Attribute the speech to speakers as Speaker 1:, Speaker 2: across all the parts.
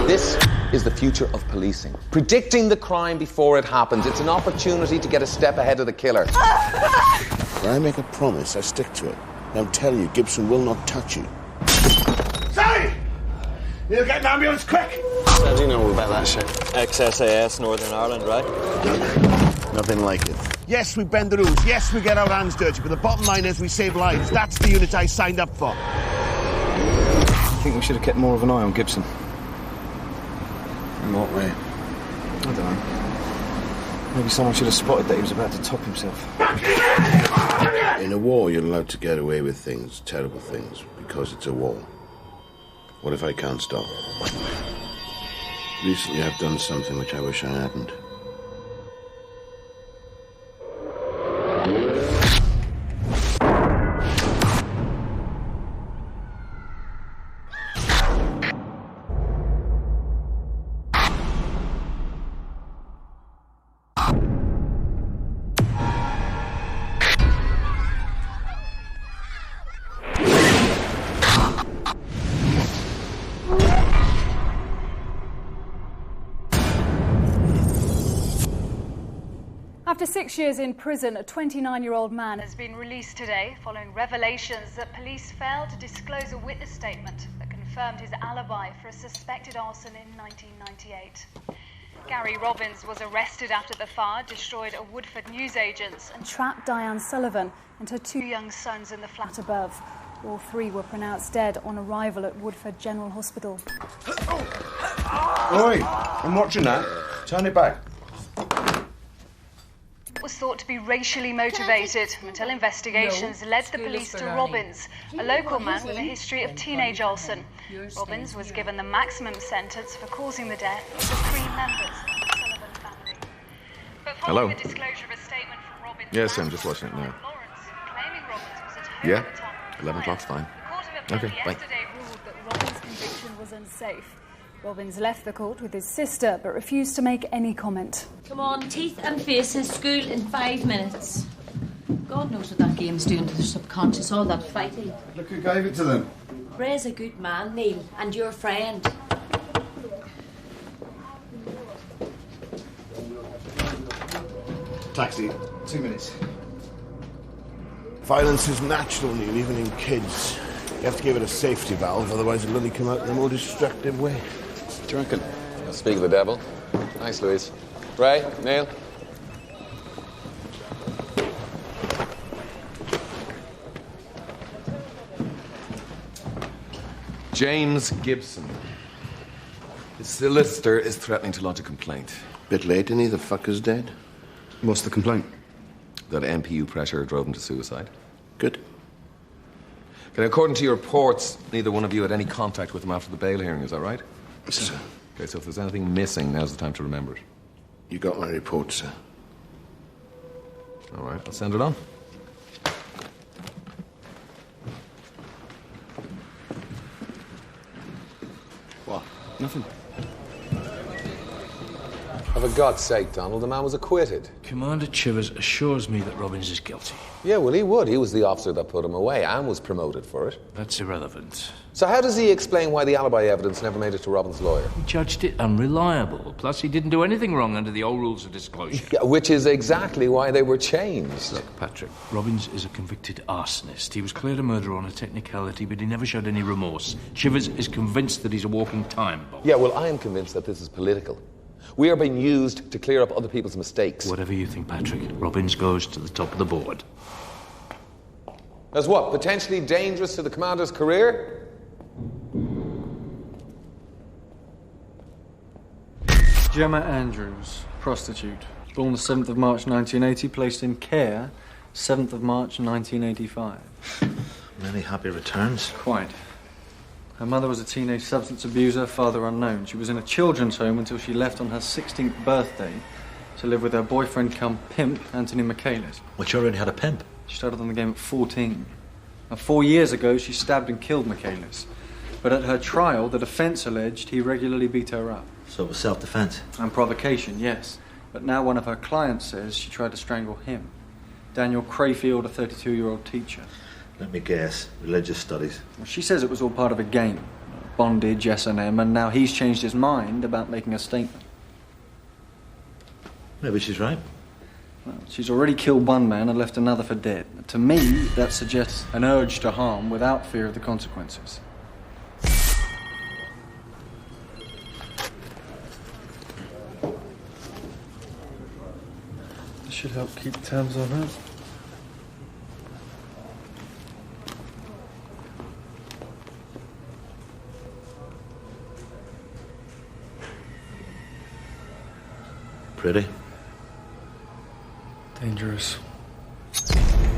Speaker 1: This is the future of policing. Predicting the crime before it happens. It's an opportunity to get a step ahead of the killer.
Speaker 2: When I make a promise, I stick to it. And I'm telling you, Gibson will not touch you.
Speaker 3: Sorry! You'll get an ambulance quick!
Speaker 4: How do you know about that shit? Ex-SAS Northern Ireland, right?
Speaker 2: Nothing like it.
Speaker 3: Yes, we bend the rules. Yes, we get our hands dirty. But the bottom line is we save lives. That's the unit I signed up for.
Speaker 4: I think we should have kept more of an eye on Gibson.
Speaker 2: In what way?
Speaker 4: I don't know. Maybe someone should have spotted that he was about to top himself.
Speaker 2: In a war, you're allowed to get away with things, terrible things, because it's a war. What if I can't stop? Recently, I've done something which I wish I hadn't.
Speaker 5: After 6 years in prison, a 29-year-old man has been released today following revelations that police failed to disclose a witness statement that confirmed his alibi for a suspected arson in 1998. Gary Robbins was arrested after the fire destroyed a Woodford newsagents and trapped Diane Sullivan and her 2 young sons in the flat above. All 3 were pronounced dead on arrival at Woodford General Hospital.
Speaker 3: Oi, I'm watching that. Turn it back.
Speaker 5: Was thought to be racially motivated until investigations led the police to Robbins, a local man with a history of teenage arson. Robbins was given the maximum sentence for causing the death of the 3 members of the Sullivan family. But following the disclosure of a statement from Robbins,
Speaker 6: Yes, I'm just watching it now.
Speaker 5: Lawrence, claiming Robbins was at home
Speaker 6: Yeah,
Speaker 5: at the time.
Speaker 6: 11 o'clock's fine.
Speaker 5: The Court of Appeal
Speaker 6: Okay, bye.
Speaker 5: yesterday ruled that Robbins' conviction was unsafe. Robbins left the court with his sister but refused to make any comment.
Speaker 7: Come on, teeth and faces, school in 5 minutes. God knows what that game's doing to the subconscious, all that fighting.
Speaker 3: Look who gave it to them.
Speaker 7: Ray's a good man, Neil, and your friend.
Speaker 3: Taxi. 2 minutes.
Speaker 2: Violence is natural, Neil, even in kids. You have to give it a safety valve, otherwise it'll only come out in a more destructive way.
Speaker 1: Do you reckon? Speak of the devil. Thanks, Louise. Ray, Neil. James Gibson. His solicitor is threatening to lodge a complaint.
Speaker 2: Bit late, isn't he? The fucker's dead.
Speaker 6: What's the complaint?
Speaker 1: That MPU pressure drove him to suicide.
Speaker 2: Good.
Speaker 1: Okay, according to your reports, neither one of you had any contact with him after the bail hearing, is that right?
Speaker 2: Sir.
Speaker 1: Okay, so if there's anything missing, now's the time to remember it.
Speaker 2: You got my report, sir.
Speaker 1: All right, I'll send it on.
Speaker 6: What? Nothing.
Speaker 1: For God's sake, Donald, the man was acquitted.
Speaker 8: Commander Chivers assures me that Robbins is guilty.
Speaker 1: Yeah, well, he would. He was the officer that put him away and was promoted for it.
Speaker 8: That's irrelevant.
Speaker 1: So how does he explain why the alibi evidence never made it to Robbins' lawyer?
Speaker 8: He judged it unreliable. Plus, he didn't do anything wrong under the old rules of disclosure.
Speaker 1: Yeah, which is exactly why they were changed.
Speaker 8: Look, Patrick, Robbins is a convicted arsonist. He was cleared a murder on a technicality, but he never showed any remorse. Chivers is convinced that he's a walking time bomb.
Speaker 1: Yeah, well, I am convinced that this is political. We are being used to clear up other people's mistakes.
Speaker 8: Whatever you think, Patrick, Robbins goes to the top of the board.
Speaker 1: As what? Potentially dangerous to the commander's career?
Speaker 9: Gemma Andrews, prostitute. Born the 7th of March 1980, placed in care 7th of March 1985.
Speaker 4: Many happy returns.
Speaker 9: Quite. Her mother was a teenage substance abuser, father unknown. She was in a children's home until she left on her 16th birthday to live with her boyfriend come pimp, Anthony Michaelis.
Speaker 4: Well, she already had a pimp.
Speaker 9: She started on the game at 14. Now, 4 years ago, she stabbed and killed Michaelis. But at her trial, the defense alleged he regularly beat her up.
Speaker 4: So it was self-defense.
Speaker 9: And provocation, yes. But now one of her clients says she tried to strangle him. Daniel Crayfield, a 32-year-old teacher.
Speaker 4: Let me guess. Religious studies.
Speaker 9: Well, she says it was all part of a game. bondage, S&M, and now he's changed his mind about making a statement.
Speaker 10: Maybe she's right.
Speaker 9: Well, she's already killed one man and left another for dead. To me, that suggests an urge to harm without fear of the consequences. This should help keep tabs on her.
Speaker 10: Pretty.
Speaker 9: Dangerous.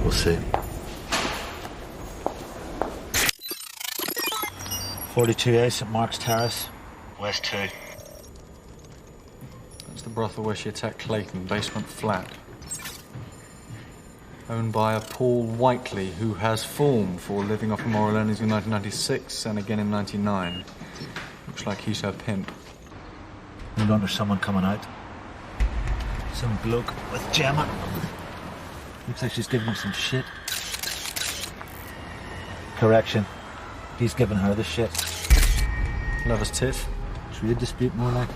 Speaker 10: We'll see. 42A, St Mark's Terrace, West 2.
Speaker 9: That's the brothel where she attacked Clayton, basement flat. Owned by a Paul Whiteley, who has form for living off immoral earnings in 1996 and again in 99. Looks like he's her pimp.
Speaker 10: No longer someone coming out. Some bloke with Gemma. Looks like she's giving him some shit. Correction. He's giving her the shit.
Speaker 9: Lover's tiff.
Speaker 10: Trade dispute more like.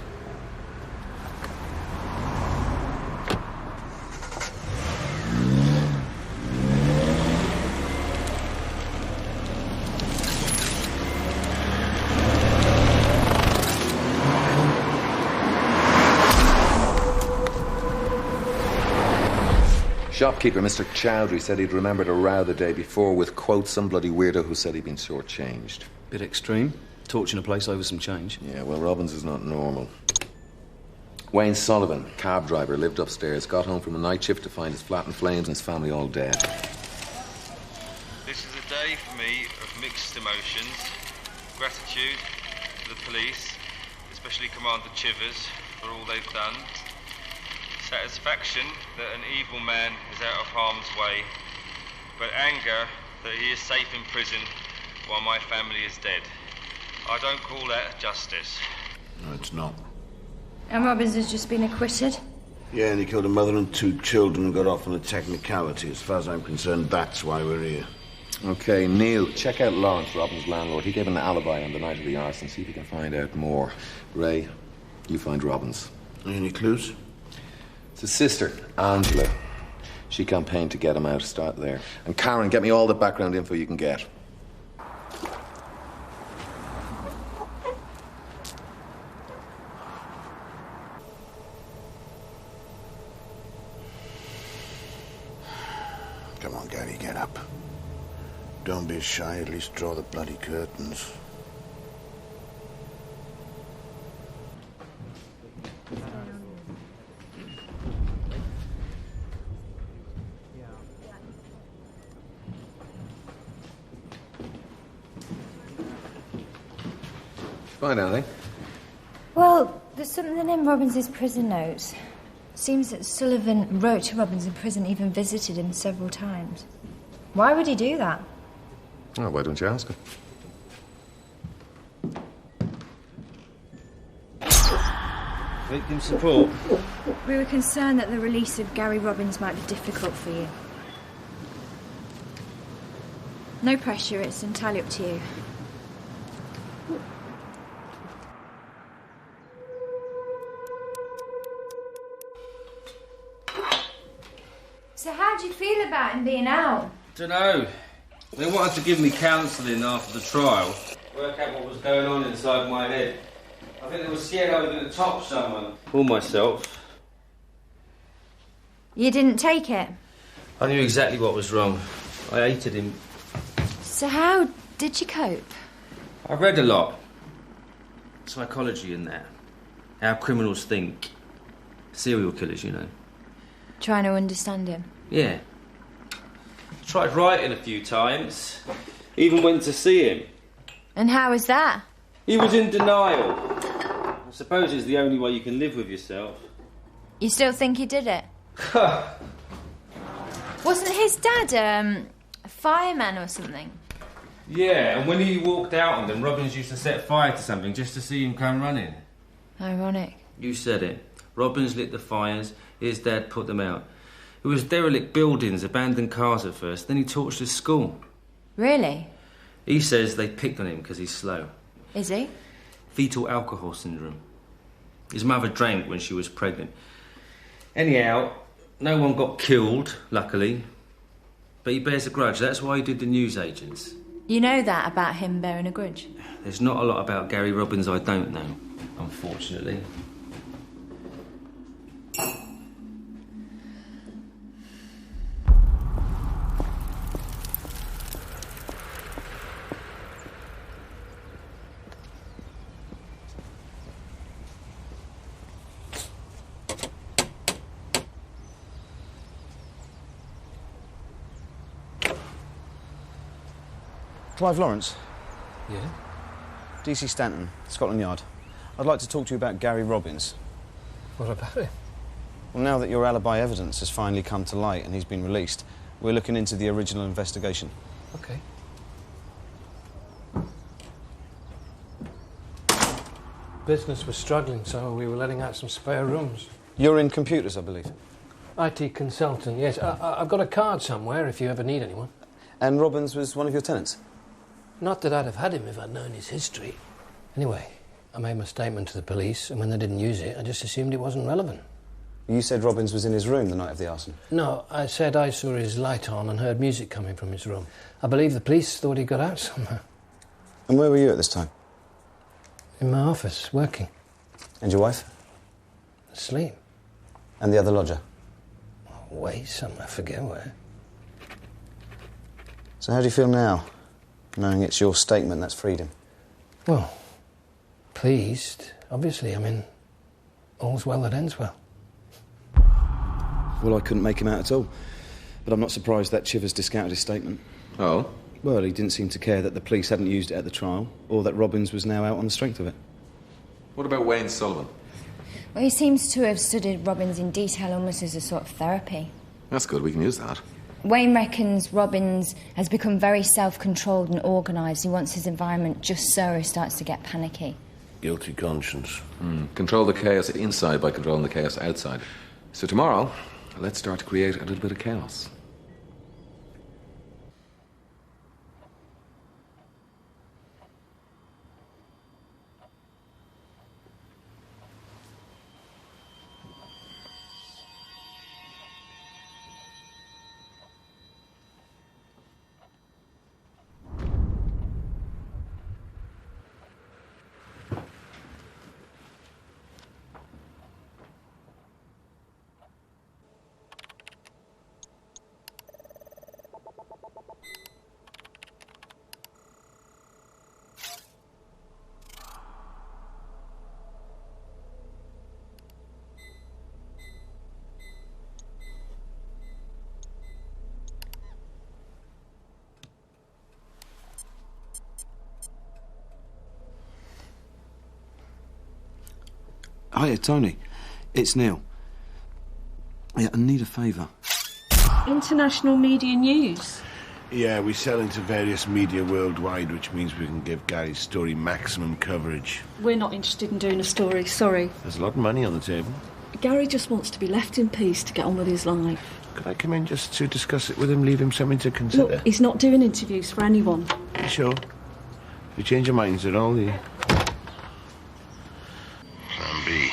Speaker 1: Shopkeeper Mr. Chowdhury said he'd remembered a row the day before with, quote, some bloody weirdo who said he'd been shortchanged.
Speaker 6: Bit extreme. Torching a place over some change.
Speaker 1: Yeah, well, Robbins is not normal. Wayne Sullivan, cab driver, lived upstairs, got home from a night shift to find his flat in flames and his family all dead.
Speaker 11: This is a day for me of mixed emotions. Gratitude to the police, especially Commander Chivers, for all they've done. Satisfaction that an evil man is out of harm's way, but anger that he is safe in prison while my family is dead. I don't call that justice.
Speaker 2: No, it's not.
Speaker 12: And Robbins has just been acquitted?
Speaker 2: Yeah, and he killed a mother and 2 children and got off on a technicality. As far as I'm concerned, that's why we're here.
Speaker 1: Okay, Neil, check out Lawrence, Robbins' landlord. He gave an alibi on the night of the arson. See if you can find out more. Ray, you find Robbins.
Speaker 2: Any clues?
Speaker 1: It's his sister, Angela. She campaigned to get him out. Start there. And Karen, get me all the background info you can get.
Speaker 2: Come on, Gary, get up. Don't be shy, at least draw the bloody curtains.
Speaker 1: Find anything?
Speaker 12: Well, there's something in Robbins's prison notes. Seems that Sullivan wrote to Robbins in prison, even visited him several times. Why would he do that?
Speaker 1: Oh, why don't you ask him?
Speaker 10: Victim support.
Speaker 12: We were concerned that the release of Gary Robbins might be difficult for you. No pressure, it's entirely up to you. So how do you feel about him being out?
Speaker 11: Dunno. They wanted to give me counselling after the trial. Work out what was going on inside my head. I think they were scared I was going to top someone. Or myself.
Speaker 12: You didn't take it?
Speaker 11: I knew exactly what was wrong. I hated him.
Speaker 12: So how did you cope?
Speaker 11: I read a lot. Psychology in that. How criminals think. Serial killers, you know.
Speaker 12: Trying to understand him?
Speaker 11: Yeah. Tried writing a few times. Even went to see him.
Speaker 12: And how was that?
Speaker 11: He was in denial. I suppose it's the only way you can live with yourself.
Speaker 12: You still think he did it? Wasn't his dad, a fireman or something?
Speaker 11: Yeah, and when he walked out on them, Robbins used to set fire to something just to see him come running.
Speaker 12: Ironic.
Speaker 11: You said it. Robbins lit the fires, his dad put them out. It was derelict buildings, abandoned cars at first, then he torched his school.
Speaker 12: Really?
Speaker 11: He says they picked on him because he's slow.
Speaker 12: Is he?
Speaker 13: Fetal alcohol syndrome. His mother drank when she was pregnant. Anyhow, no one got killed, luckily. But he bears a grudge. That's why he did the newsagents.
Speaker 12: You know that about him bearing a grudge?
Speaker 13: There's not a lot about Gary Robbins I don't know, unfortunately.
Speaker 4: Clive Lawrence.
Speaker 6: Yeah?
Speaker 4: DC Stanton, Scotland Yard. I'd like to talk to you about Gary Robbins.
Speaker 6: What about it?
Speaker 4: Well, now that your alibi evidence has finally come to light and he's been released, we're looking into the original investigation.
Speaker 6: OK. Business was struggling, so we were letting out some spare rooms.
Speaker 4: You're in computers, I believe.
Speaker 6: IT consultant, yes. I've got a card somewhere if you ever need anyone.
Speaker 4: And Robbins was one of your tenants?
Speaker 6: Not that I'd have had him if I'd known his history. Anyway, I made my statement to the police, and when they didn't use it, I just assumed it wasn't relevant.
Speaker 4: You said Robbins was in his room the night of the arson?
Speaker 6: No, I said I saw his light on and heard music coming from his room. I believe the police thought he got out somehow.
Speaker 4: And where were you at this time?
Speaker 6: In my office, working.
Speaker 4: And your wife?
Speaker 6: Asleep.
Speaker 4: And the other lodger?
Speaker 6: Away somewhere, I forget where.
Speaker 4: So how do you feel now, knowing it's your statement that's freed him?
Speaker 6: Well, pleased, obviously. I mean, all's well that ends well.
Speaker 4: Well, I couldn't make him out at all. But I'm not surprised that Chivers discounted his statement.
Speaker 1: Oh?
Speaker 4: Well, he didn't seem to care that the police hadn't used it at the trial, or that Robbins was now out on the strength of it.
Speaker 1: What about Wayne Sullivan?
Speaker 12: Well, he seems to have studied Robbins in detail, almost as a sort of therapy.
Speaker 1: That's good, we can use that.
Speaker 12: Wayne reckons Robbins has become very self-controlled and organised. He wants his environment just so he starts to get panicky.
Speaker 2: Guilty conscience.
Speaker 1: Control the chaos inside by controlling the chaos outside. So tomorrow, let's start to create a little bit of chaos.
Speaker 4: Hiya, Tony. It's Neil. Yeah, I need a favour.
Speaker 14: International media news?
Speaker 2: Yeah, we sell into various media worldwide, which means we can give Gary's story maximum coverage.
Speaker 14: We're not interested in doing a story, sorry.
Speaker 2: There's a lot of money on the table.
Speaker 14: Gary just wants to be left in peace to get on with his life.
Speaker 2: Could I come in just to discuss it with him, leave him something to consider?
Speaker 14: Look, he's not doing interviews for anyone.
Speaker 2: You sure? If you change your minds at all, you... Plan B.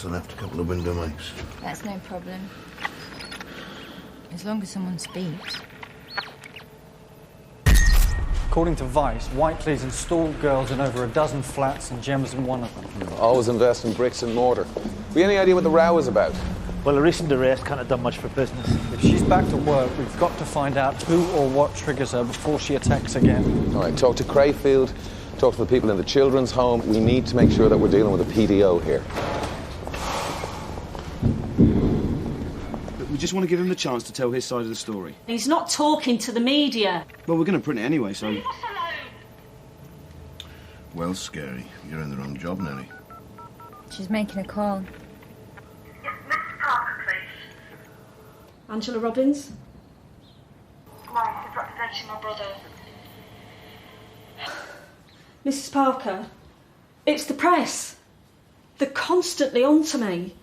Speaker 2: I left a couple of window mics.
Speaker 12: That's no problem. As long as someone speaks.
Speaker 9: According to Vice, Whiteley's installed girls in over a dozen flats and Gemma's in one of them.
Speaker 1: Always invest in bricks and mortar. We any idea what the row is about?
Speaker 10: Well, a recent arrest can't have done much for business.
Speaker 9: If she's back to work, we've got to find out who or what triggers her before she attacks again.
Speaker 1: All right, talk to Crayfield, talk to the people in the children's home. We need to make sure that we're dealing with a PDO here.
Speaker 15: We just want to give him the chance to tell his side of the story.
Speaker 7: He's not talking to the media.
Speaker 15: Well, we're going to print it anyway, so...
Speaker 2: Well, Scary, you're in the wrong job, Nellie.
Speaker 12: She's making a call.
Speaker 14: Angela Robbins?
Speaker 16: No, he's representing my brother.
Speaker 14: Mrs. Parker, it's the press. They're constantly on to me.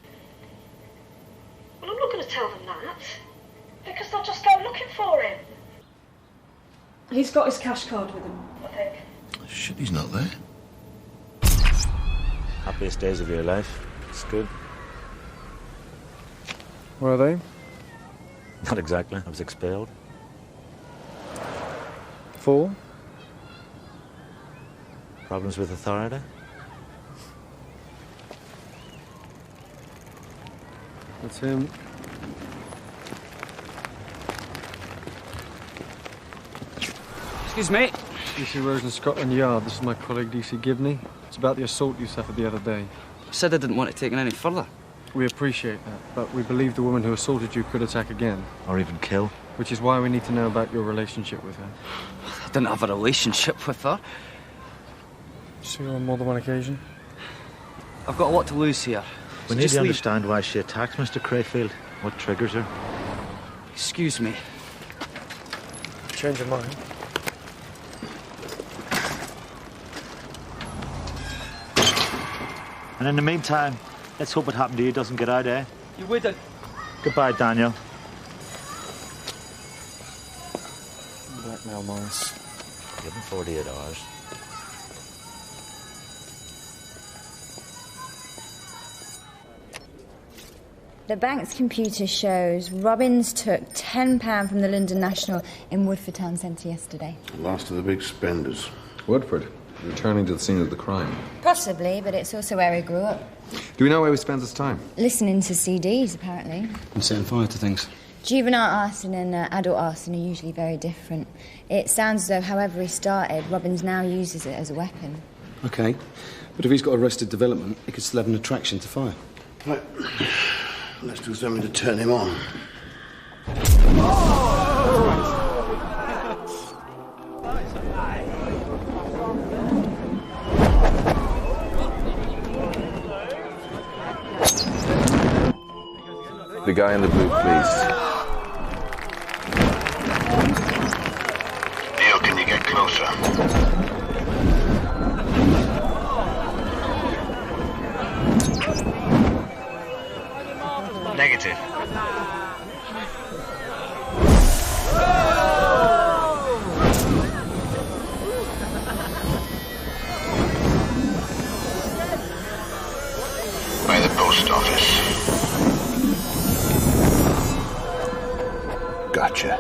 Speaker 16: Well, I'm not going to tell them that, because they'll just go looking for him.
Speaker 14: He's got his cash card with him.
Speaker 16: I think.
Speaker 2: Shit, he's not there.
Speaker 10: Happiest days of your life. It's good.
Speaker 9: Where are they?
Speaker 10: Not exactly. I was expelled.
Speaker 9: For?
Speaker 10: Problems with authority.
Speaker 9: That's him.
Speaker 15: Excuse me.
Speaker 9: DC Rosen, Scotland Yard. This is my colleague, DC Gibney. It's about the assault you suffered the other day.
Speaker 15: I said I didn't want it taken any further.
Speaker 9: We appreciate that, but we believe the woman who assaulted you could attack again.
Speaker 10: Or even kill.
Speaker 9: Which is why we need to know about your relationship with her.
Speaker 15: I didn't have a relationship with her.
Speaker 9: See her on more than one occasion?
Speaker 15: I've got a lot to lose here.
Speaker 10: We need to understand why she attacked Mr. Crayfield. What triggers her?
Speaker 15: Excuse me.
Speaker 9: Change your mind.
Speaker 10: And in the meantime, let's hope what happened to you doesn't get out, eh?
Speaker 15: You wouldn't.
Speaker 10: Goodbye, Daniel.
Speaker 9: Blackmail Morris.
Speaker 10: Give him 48 hours.
Speaker 12: The bank's computer shows Robbins took £10 from the London National in Woodford Town Centre yesterday.
Speaker 2: Last of the big spenders.
Speaker 17: Woodford, returning to the scene of the crime.
Speaker 12: Possibly, but it's also where he grew up.
Speaker 17: Do we know where he spends his time?
Speaker 12: Listening to CDs, apparently.
Speaker 15: And setting fire to things.
Speaker 12: Juvenile arson and adult arson are usually very different. It sounds as though, however he started, Robbins now uses it as a weapon.
Speaker 15: OK. But if he's got arrested development, he could still have an attraction to fire.
Speaker 2: Right. Let's do something to turn him on.
Speaker 1: The guy in the blue, please.
Speaker 2: Neil, can you get closer?
Speaker 18: Negative.
Speaker 2: By the post office. Gotcha.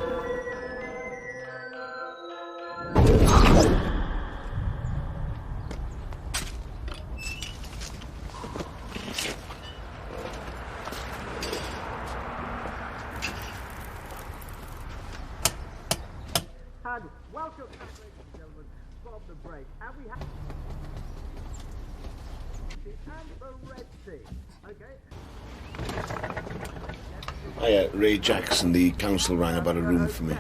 Speaker 10: Welcome back, ladies and gentlemen, from the break. And we have the Red Sea. Okay.
Speaker 2: Hiya, Ray Jackson. The council rang about a room for me.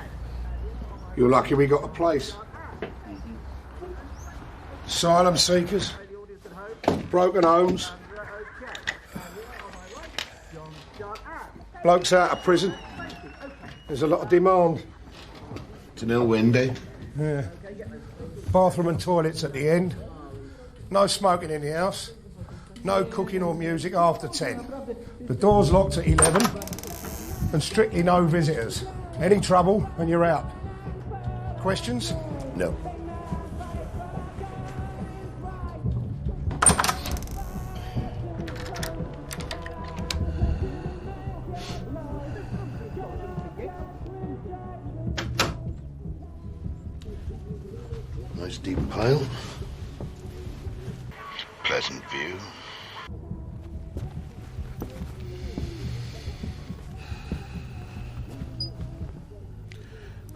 Speaker 19: You're lucky we got a place. Asylum seekers, broken homes, blokes out of prison. There's a lot of demand.
Speaker 2: To know Wendy?
Speaker 19: Yeah. Bathroom and toilets at the end. No smoking in the house. No cooking or music after 10. The door's locked at 11. And strictly no visitors. Any trouble and you're out. Questions?
Speaker 2: No. Nice deep pile. Pleasant view.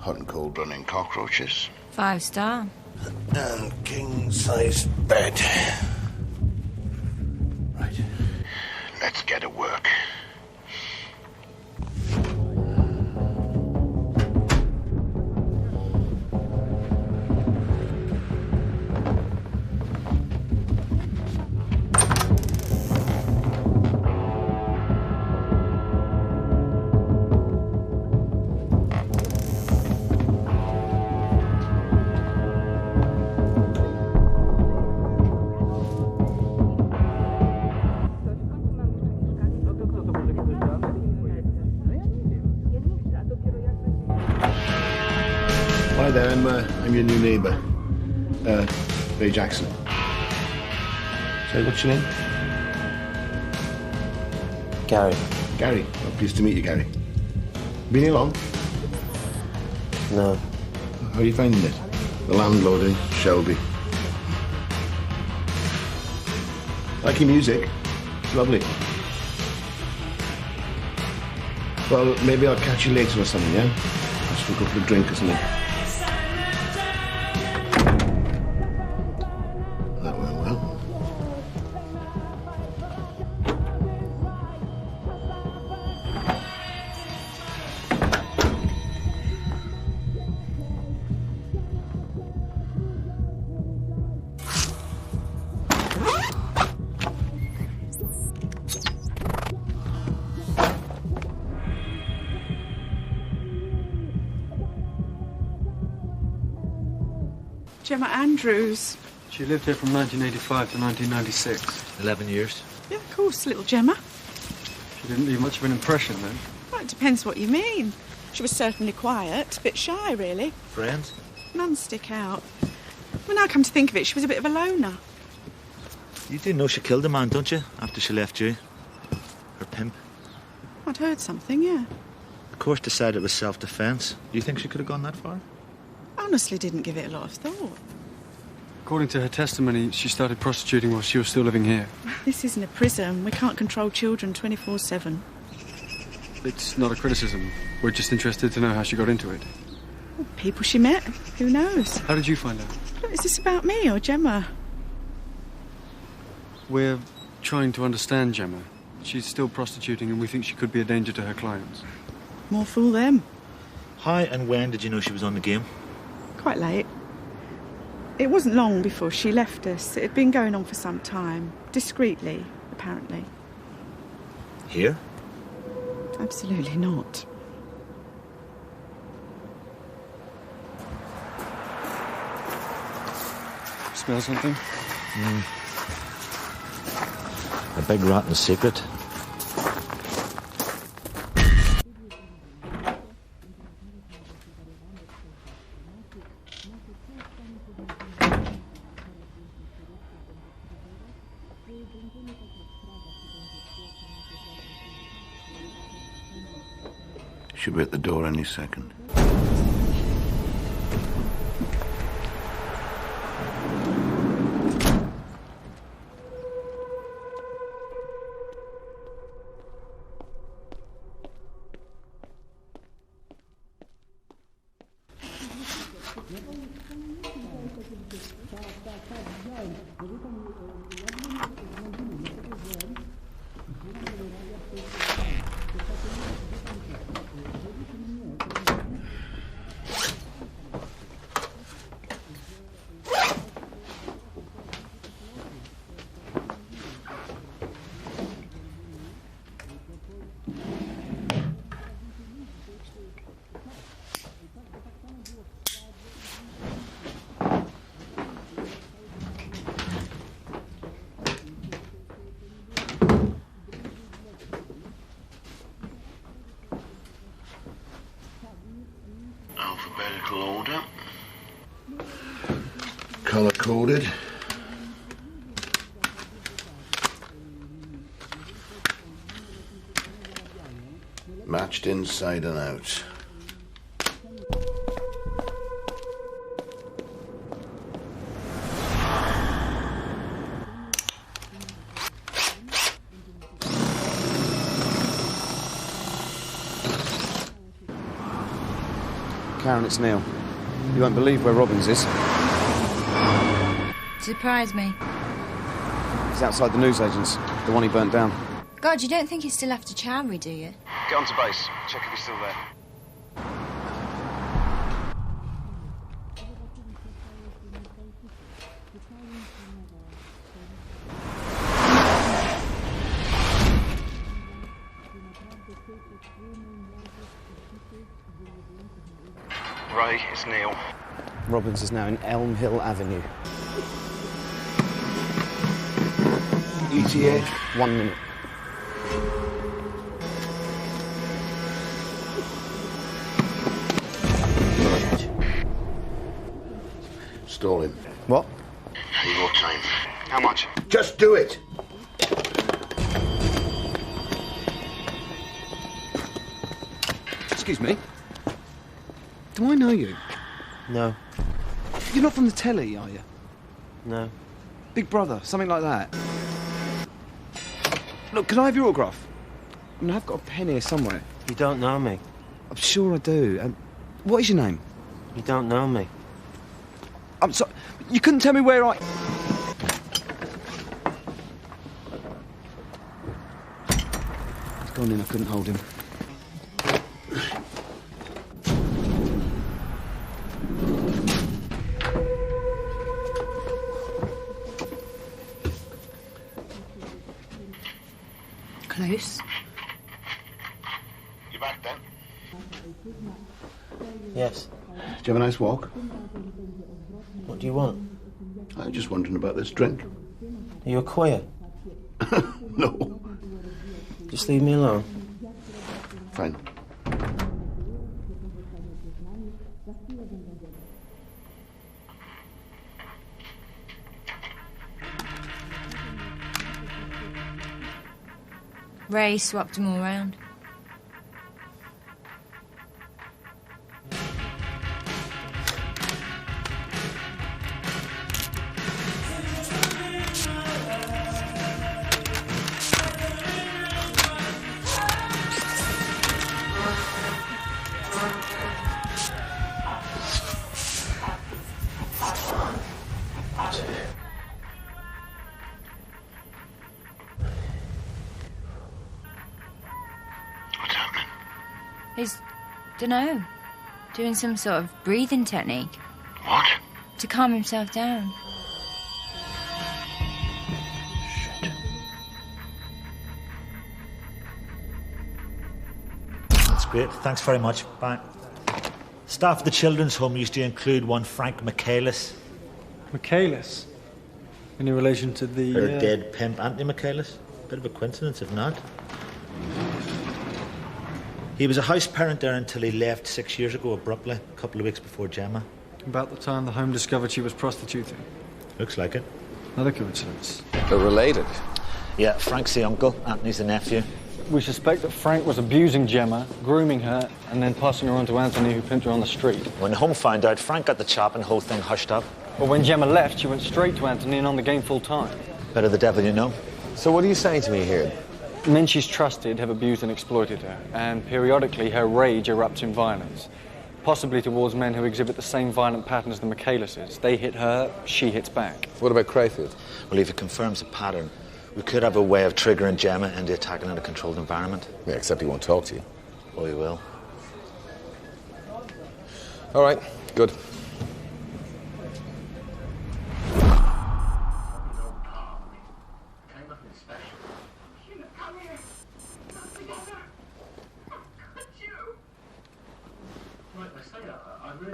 Speaker 2: Hot and cold running cockroaches.
Speaker 12: 5-star.
Speaker 2: And king-size bed. Right. Let's get to work. Hi there, I'm your new neighbour, Ray Jackson. Sorry, what's your name?
Speaker 18: Gary.
Speaker 2: Gary. Well, pleased to meet you, Gary. Been here long?
Speaker 18: No.
Speaker 2: How are you finding it? The landlord, eh? Shelby. Like your music? It's lovely. Well, maybe I'll catch you later or something, yeah? Just for a couple of drinks or something. That went well.
Speaker 20: Gemma Andrews.
Speaker 9: She lived here from 1985 to 1996.
Speaker 10: 11 years.
Speaker 20: Yeah, of course, little Gemma.
Speaker 9: She didn't leave much of an impression then.
Speaker 20: Well, it depends what you mean. She was certainly quiet, a bit shy, really.
Speaker 10: Friends?
Speaker 20: None stick out. When I come to think of it, she was a bit of a loner.
Speaker 10: You do know she killed a man, don't you? After she left you. Her pimp.
Speaker 20: I'd heard something, yeah.
Speaker 10: The court decided it was self-defence. Do you think she could have gone that far?
Speaker 20: Honestly didn't give it a lot of thought.
Speaker 9: According to her testimony, she started prostituting while she was still living here.
Speaker 20: This isn't a prison. We can't control children 24/7.
Speaker 9: It's not a criticism. We're just interested to know how she got into it.
Speaker 20: People she met, who knows?
Speaker 9: How did you find out?
Speaker 20: Is this about me or Gemma?
Speaker 9: We're trying to understand Gemma. She's still prostituting and we think she could be a danger to her clients.
Speaker 20: More fool them.
Speaker 10: How and when did you know she was on the game?
Speaker 20: Quite late. It wasn't long before she left us. It had been going on for some time. Discreetly, apparently.
Speaker 10: Here?
Speaker 20: Absolutely not.
Speaker 9: Smell something?
Speaker 10: A big rotten secret.
Speaker 2: Should be at the door any second. Alphabetical order. Color-coded. Matched inside and out.
Speaker 4: Karen, it's Neil. You won't believe where Robbins is.
Speaker 12: Surprise me.
Speaker 4: He's outside the newsagents, the one he burnt down.
Speaker 12: God, you don't think he's still after Chowry, do you?
Speaker 15: Get onto base. Check if he's still there.
Speaker 10: Ray, it's Neil.
Speaker 4: Robbins is now in Elm Hill Avenue.
Speaker 2: ETA?
Speaker 4: 1 minute.
Speaker 2: Stall him.
Speaker 4: What?
Speaker 2: Any more time?
Speaker 10: How much?
Speaker 2: Just do it!
Speaker 4: Excuse me. Do I know you?
Speaker 18: No.
Speaker 4: You're not from the telly, are you?
Speaker 18: No.
Speaker 4: Big Brother, something like that. Look, can I have your autograph? I mean, I've got a pen here somewhere.
Speaker 18: You don't know me.
Speaker 4: I'm sure I do. What is your name?
Speaker 18: You don't know me.
Speaker 4: I'm sorry. You couldn't tell me where I... He's gone in. I couldn't hold him.
Speaker 12: Close.
Speaker 2: You back then?
Speaker 18: Yes.
Speaker 2: Did you have a nice walk?
Speaker 18: What do you want?
Speaker 2: I was just wondering about this drink.
Speaker 18: Are you a queer?
Speaker 2: No.
Speaker 18: Just leave me alone.
Speaker 2: Fine.
Speaker 12: Ray swapped them all round. He's, dunno, doing some sort of breathing technique.
Speaker 2: What?
Speaker 12: To calm himself down.
Speaker 10: That's great. Thanks very much. Bye. Staff of the children's home used to include one Frank Michaelis.
Speaker 9: Michaelis? Any relation to the...
Speaker 10: Her dead pimp, Anthony Michaelis? Bit of a coincidence, if not. He was a house parent there until he left 6 years ago abruptly, a couple of weeks before Gemma.
Speaker 9: About the time the home discovered she was prostituting.
Speaker 10: Looks like it.
Speaker 9: Another coincidence.
Speaker 17: They're related.
Speaker 10: Yeah, Frank's the uncle, Anthony's the nephew.
Speaker 9: We suspect that Frank was abusing Gemma, grooming her, and then passing her on to Anthony, who pimped her on the street.
Speaker 10: When the home found out, Frank got the chop and the whole thing hushed up.
Speaker 9: But when Gemma left, she went straight to Anthony and on the game full time.
Speaker 10: Better the devil you know.
Speaker 17: So what are you saying to me here?
Speaker 9: Men she's trusted have abused and exploited her, and periodically her rage erupts in violence, possibly towards men who exhibit the same violent pattern as the Michaelises. They hit her, she hits back.
Speaker 17: What about Crayfield?
Speaker 10: Well, if it confirms a pattern, we could have a way of triggering Gemma into attacking in a controlled environment.
Speaker 17: Yeah, except he won't talk to you.
Speaker 10: Oh, he will.
Speaker 17: All right, good.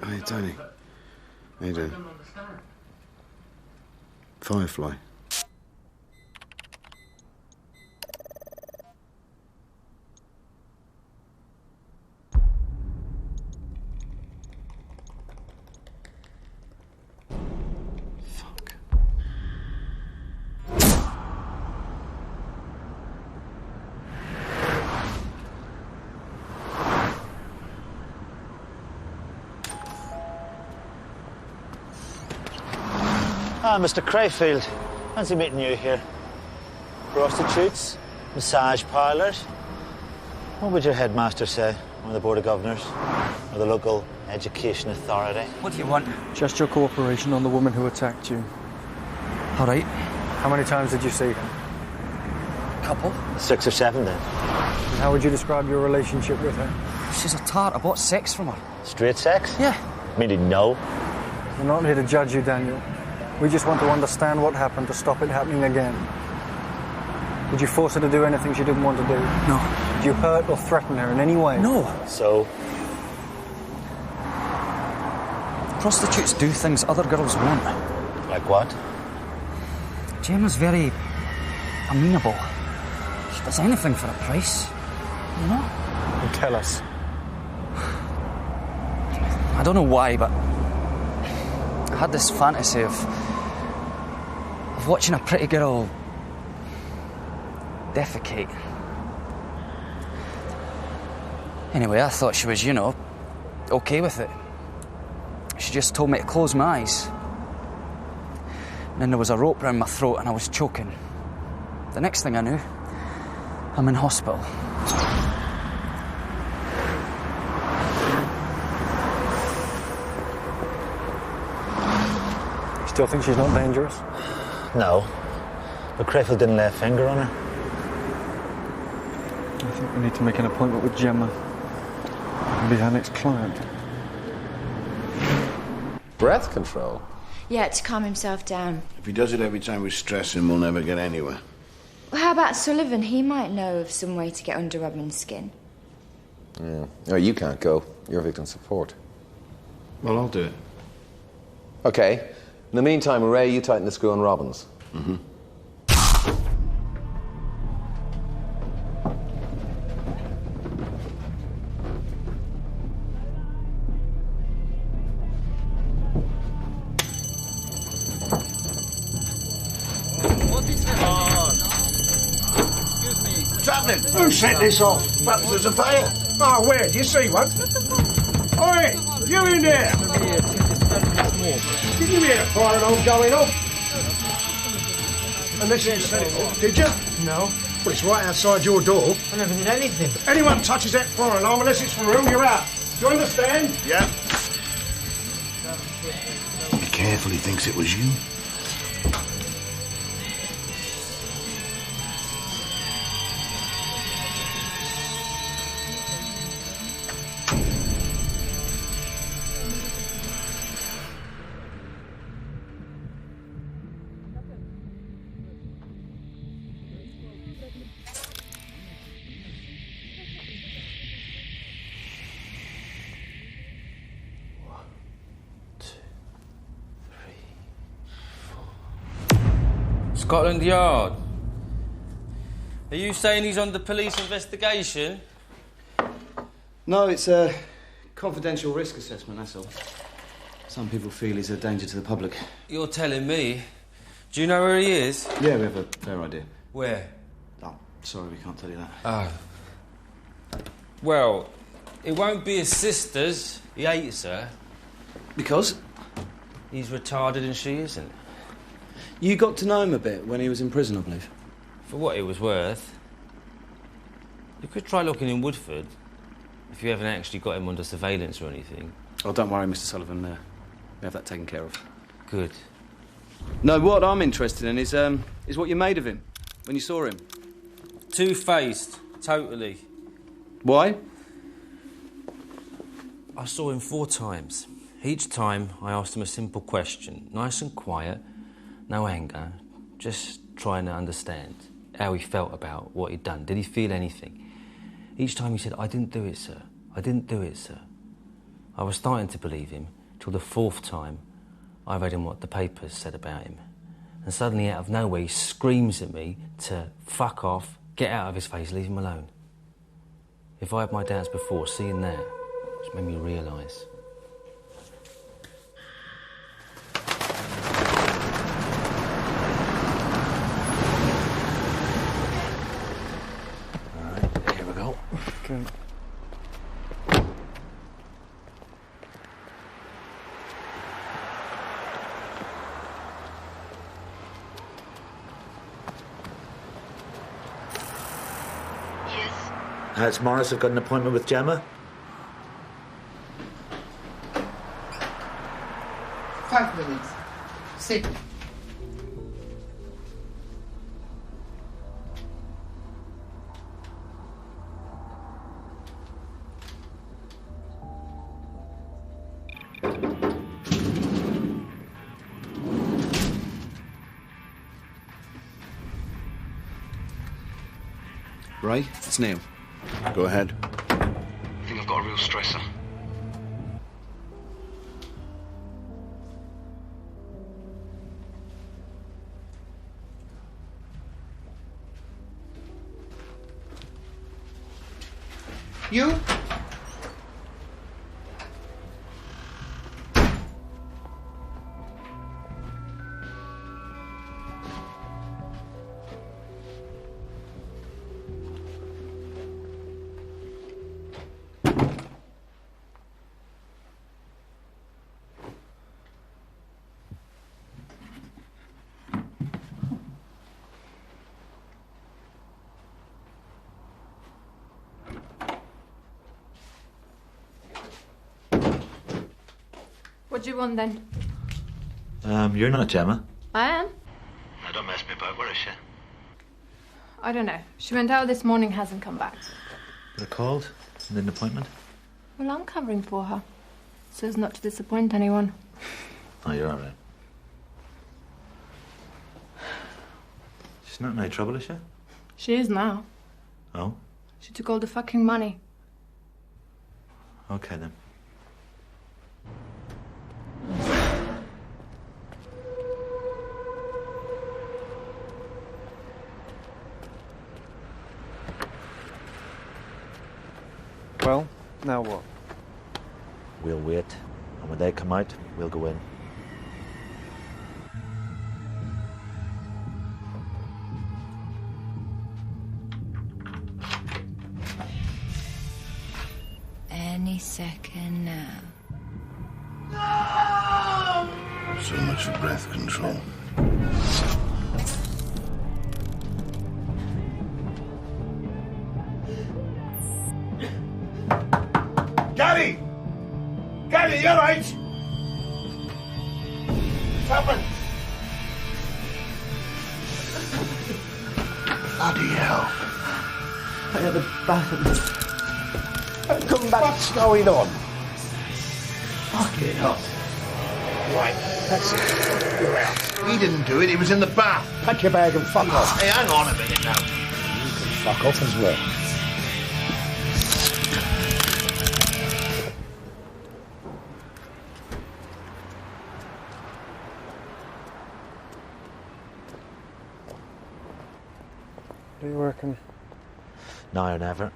Speaker 2: Hey, Tony. How you doing? Firefly.
Speaker 10: Ah, Mr. Crayfield. Fancy meeting you here. Prostitutes, massage parlours. What would your headmaster say on the Board of Governors? A for the local education authority.
Speaker 21: What do you want?
Speaker 9: Just your cooperation on the woman who attacked you.
Speaker 21: All right.
Speaker 9: How many times did you see her?
Speaker 21: Couple.
Speaker 10: 6 or 7 then.
Speaker 9: And how would you describe your relationship with her?
Speaker 21: She's a tart. I bought sex from her.
Speaker 10: Straight sex?
Speaker 21: Yeah.
Speaker 10: Meaning no.
Speaker 9: We're not here to judge you, Daniel. We just want to understand what happened to stop it happening again. Did you force her to do anything she didn't want to do?
Speaker 21: No.
Speaker 9: Did you hurt or threaten her in any way?
Speaker 21: No.
Speaker 10: So?
Speaker 21: Prostitutes do things other girls won't.
Speaker 10: Like what?
Speaker 21: Gemma's very amenable. She does anything for a price, you know?
Speaker 9: Well, tell us.
Speaker 21: I don't know why, but I had this fantasy of watching a pretty girl defecate. Anyway, I thought she was, you know, okay with it. She just told me to close my eyes. And then there was a rope round my throat and I was choking. The next thing I knew, I'm in hospital.
Speaker 9: Still think she's not dangerous?
Speaker 10: No. But Crayfield didn't lay a finger on her.
Speaker 9: I think we need to make an appointment with Gemma. And be our next client.
Speaker 17: Breath control?
Speaker 12: Yeah, to calm himself down.
Speaker 2: If he does it every time we stress him, we'll never get anywhere.
Speaker 12: Well, how about Sullivan? He might know of some way to get under Robin's skin.
Speaker 17: Yeah. No, you can't go. You're victim support.
Speaker 2: Well, I'll do it.
Speaker 17: Okay. In the meantime, Ray, you tighten the screw on Robbins.
Speaker 2: Mm-hmm.
Speaker 19: What's happening? Who set this off?
Speaker 2: Perhaps there's a fire.
Speaker 19: Oh, where? Do you see one? Oi! You in there? Did you hear the fire alarm going off? Unless you set it off, did you?
Speaker 21: No.
Speaker 19: Well, it's right outside your door.
Speaker 21: I never did anything.
Speaker 19: Anyone touches that fire alarm, unless it's for room, you're out. Do you understand?
Speaker 2: Yeah. Be careful, he thinks it was you.
Speaker 13: Scotland Yard. Are you saying he's under police investigation?
Speaker 4: No, it's a confidential risk assessment, that's all. Some people feel he's a danger to the public.
Speaker 13: You're telling me? Do you know where he is?
Speaker 4: Yeah, we have a fair idea.
Speaker 13: Where?
Speaker 4: Oh, sorry, we can't tell you that.
Speaker 13: Oh. Well, it won't be his sister's. He hates her.
Speaker 4: Because?
Speaker 13: He's retarded and she isn't.
Speaker 4: You got to know him a bit when he was in prison, I believe.
Speaker 13: For what it was worth. You could try looking in Woodford, if you haven't actually got him under surveillance or anything.
Speaker 4: Oh, don't worry, Mr. Sullivan. We have that taken care of.
Speaker 13: Good.
Speaker 4: No, what I'm interested in is what you made of him when you saw him.
Speaker 13: Two-faced, totally.
Speaker 4: Why?
Speaker 13: I saw him 4 times. Each time I asked him a simple question, nice and quiet, no anger, just trying to understand how he felt about what he'd done. Did he feel anything? Each time he said, "I didn't do it, sir. I didn't do it, sir." I was starting to believe him till the 4th time I read him what the papers said about him. And suddenly, out of nowhere, he screams at me to fuck off, get out of his face, leave him alone. If I had my doubts before, seeing that just made me realise.
Speaker 17: Here we go.
Speaker 9: Okay.
Speaker 10: Has Morris have got an appointment with Gemma?
Speaker 5: 5 minutes. Sit.
Speaker 4: Ray, it's Neil.
Speaker 2: Go ahead.
Speaker 4: I think I've got a real stressor.
Speaker 5: You?
Speaker 22: What do you want then?
Speaker 10: You're not Gemma.
Speaker 22: I am.
Speaker 10: Now, don't mess me about. Where is she?
Speaker 22: I don't know. She went out this morning, hasn't come back.
Speaker 10: Got a cold? Need an appointment?
Speaker 22: Well, I'm covering for her, so as not to disappoint anyone.
Speaker 10: Oh, you're all right. She's not in any trouble, is she?
Speaker 22: She is now.
Speaker 10: Oh?
Speaker 22: She took all the fucking money.
Speaker 10: Okay, then.
Speaker 9: Well, now what?
Speaker 10: We'll wait, and when they come out, we'll go in.
Speaker 12: Any second now.
Speaker 2: So much for breath control.
Speaker 3: Gary! Gary, you alright? What's happened?
Speaker 2: Bloody hell.
Speaker 5: I had a bath.
Speaker 3: Come back. What's going on?
Speaker 5: Fucking hell.
Speaker 3: Right, that's it. You're out. He didn't do it, he was in the bath.
Speaker 19: Pack your bag and fuck off.
Speaker 3: Hey, hang on a minute now.
Speaker 19: You can fuck off as well.
Speaker 9: What are you working?
Speaker 10: Now or never.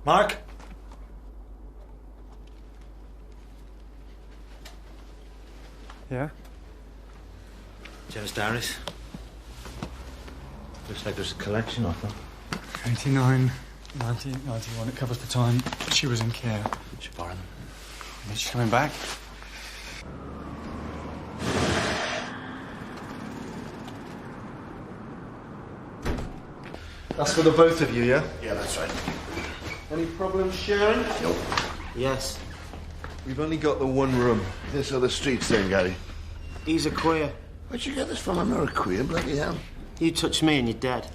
Speaker 10: Mark?
Speaker 9: Yeah?
Speaker 10: James Darius. Looks like there's a collection of them.
Speaker 9: 89, 90, 91. It covers the time she was in care.
Speaker 10: Should borrow them.
Speaker 9: Is she coming back?
Speaker 3: That's for the both of you, yeah?
Speaker 2: Yeah, that's right.
Speaker 3: Any problems sharing?
Speaker 2: Nope.
Speaker 18: Yes.
Speaker 3: We've only got the one room.
Speaker 2: This other streets then, Gary.
Speaker 18: He's a queer.
Speaker 2: Where'd you get this from? I'm not a queer, bloody hell.
Speaker 18: You touch me and you're dead.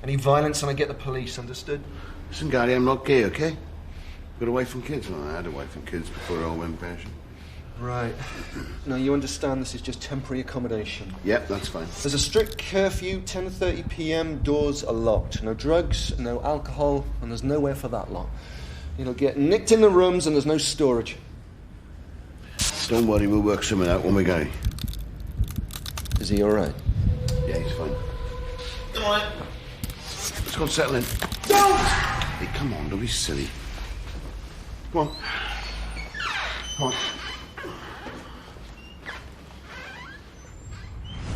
Speaker 3: Any violence and I get the police, understood?
Speaker 2: Listen, Gary, I'm not gay, okay? Got a wife and kids. Well, I had a wife and kids before it all went bashing.
Speaker 8: Right. Now, you understand this is just temporary accommodation.
Speaker 2: Yep, that's fine.
Speaker 8: There's a strict curfew, 10:30 p.m, doors are locked. No drugs, no alcohol, and there's nowhere for that lot. You'll get nicked in the rooms and there's no storage.
Speaker 2: Don't worry, we'll work something out when we go.
Speaker 8: Is he all right?
Speaker 2: Yeah, he's fine. Come on. Let's go and settle in.
Speaker 19: Don't!
Speaker 2: Hey, come on, don't be silly. Come on. Come on.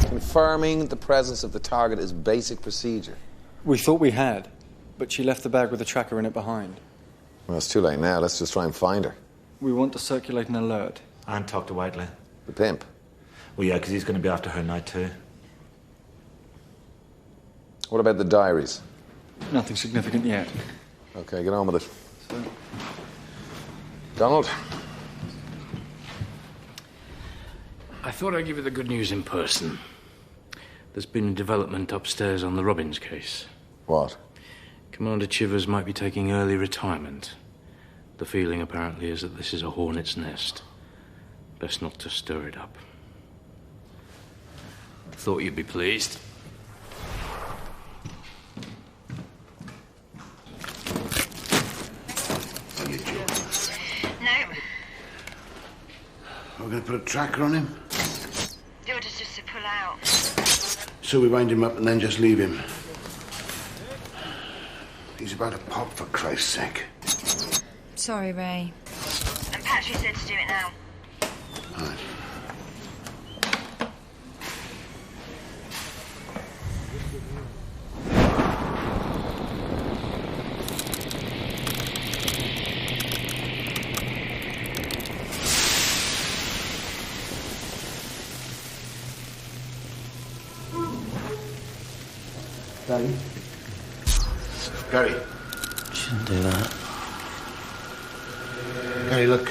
Speaker 17: Confirming the presence of the target is basic procedure.
Speaker 9: We thought we had, but she left the bag with a tracker in it behind.
Speaker 17: Well, it's too late now. Let's just try and find her.
Speaker 9: We want to circulate an alert.
Speaker 10: And talk to Whiteley.
Speaker 17: The pimp?
Speaker 10: Well, yeah, because he's going to be after her now, too.
Speaker 17: What about the diaries?
Speaker 9: Nothing significant yet.
Speaker 17: Okay, get on with it. Donald?
Speaker 11: I thought I'd give you the good news in person. There's been a development upstairs on the Robbins case.
Speaker 17: What?
Speaker 11: Commander Chivers might be taking early retirement. The feeling, apparently, is that this is a hornet's nest. Best not to stir it up. Thought you'd be pleased.
Speaker 16: No.
Speaker 2: We're going to put a tracker on him.
Speaker 16: The order's just to pull out.
Speaker 2: So we wind him up and then just leave him. He's about to pop, for Christ's sake.
Speaker 12: Sorry, Ray.
Speaker 16: And Patchy said to do it now.
Speaker 2: Right.
Speaker 4: Daddy?
Speaker 2: Gary.
Speaker 11: Shouldn't do that.
Speaker 2: Gary, look,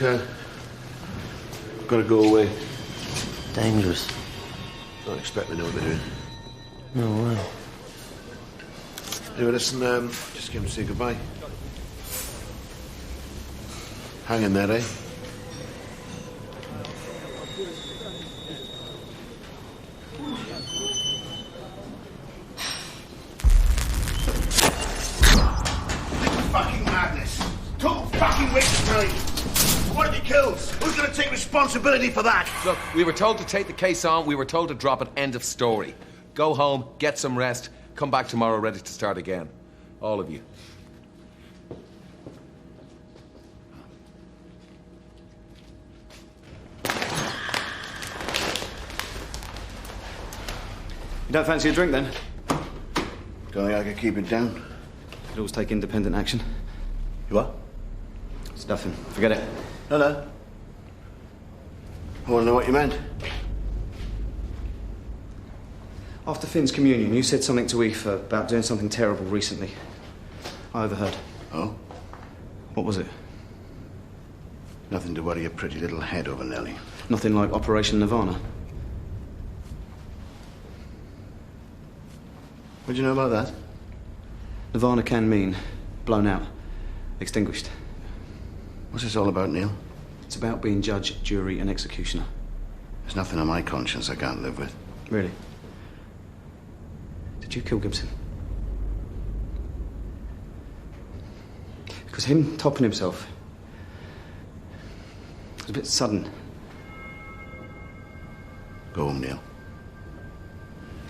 Speaker 2: gotta go away.
Speaker 11: Dangerous.
Speaker 2: Don't expect they know what they're doing.
Speaker 11: No way.
Speaker 2: Anyway, listen, just came to say goodbye. Hang in there, eh?
Speaker 3: Fucking madness. Total fucking waste of time. What if he kills? Who's going to take responsibility for that?
Speaker 17: Look, we were told to take the case on. We were told to drop it. End of story. Go home, get some rest, come back tomorrow ready to start again. All of you.
Speaker 4: You don't fancy a drink, then?
Speaker 2: Don't think I could keep it down.
Speaker 4: Could always take independent action. You what? It's nothing. Forget it.
Speaker 2: No. I want to know what you meant.
Speaker 4: After Finn's communion, you said something to Aoife about doing something terrible recently. I overheard.
Speaker 2: Oh?
Speaker 4: What was it?
Speaker 2: Nothing to worry your pretty little head over, Nellie.
Speaker 4: Nothing like Operation Nirvana.
Speaker 2: What do you know about that?
Speaker 4: Nirvana can mean blown out, extinguished.
Speaker 2: What's this all about, Neil?
Speaker 4: It's about being judge, jury, and executioner.
Speaker 2: There's nothing on my conscience I can't live with.
Speaker 4: Really? Did you kill Gibson? Because him topping himself was a bit sudden.
Speaker 2: Go home, Neil.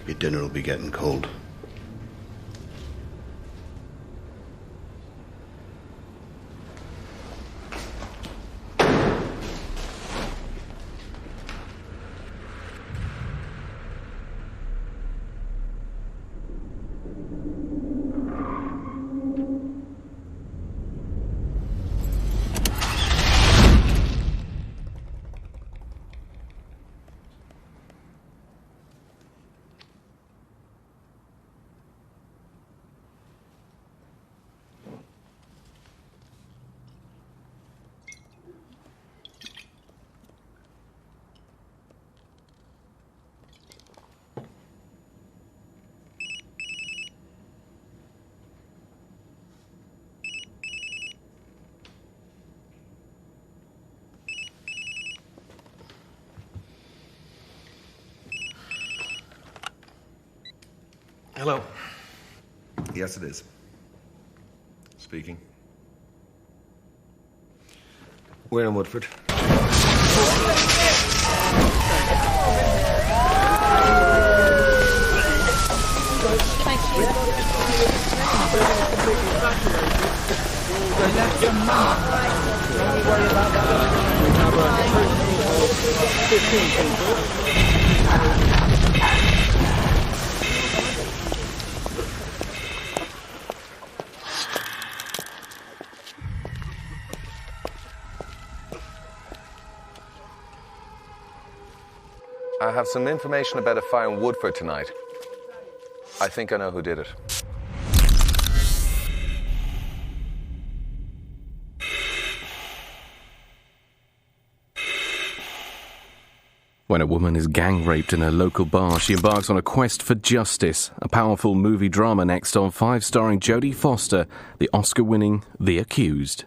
Speaker 2: Your dinner will be getting cold.
Speaker 17: Hello. Yes, it is. Speaking.
Speaker 8: We're in Woodford.
Speaker 17: I have some information about a fire in Woodford tonight. I think I know who did it.
Speaker 6: When a woman is gang raped in her local bar, she embarks on a quest for justice. A powerful movie drama next on 5, starring Jodie Foster, the Oscar-winning The Accused.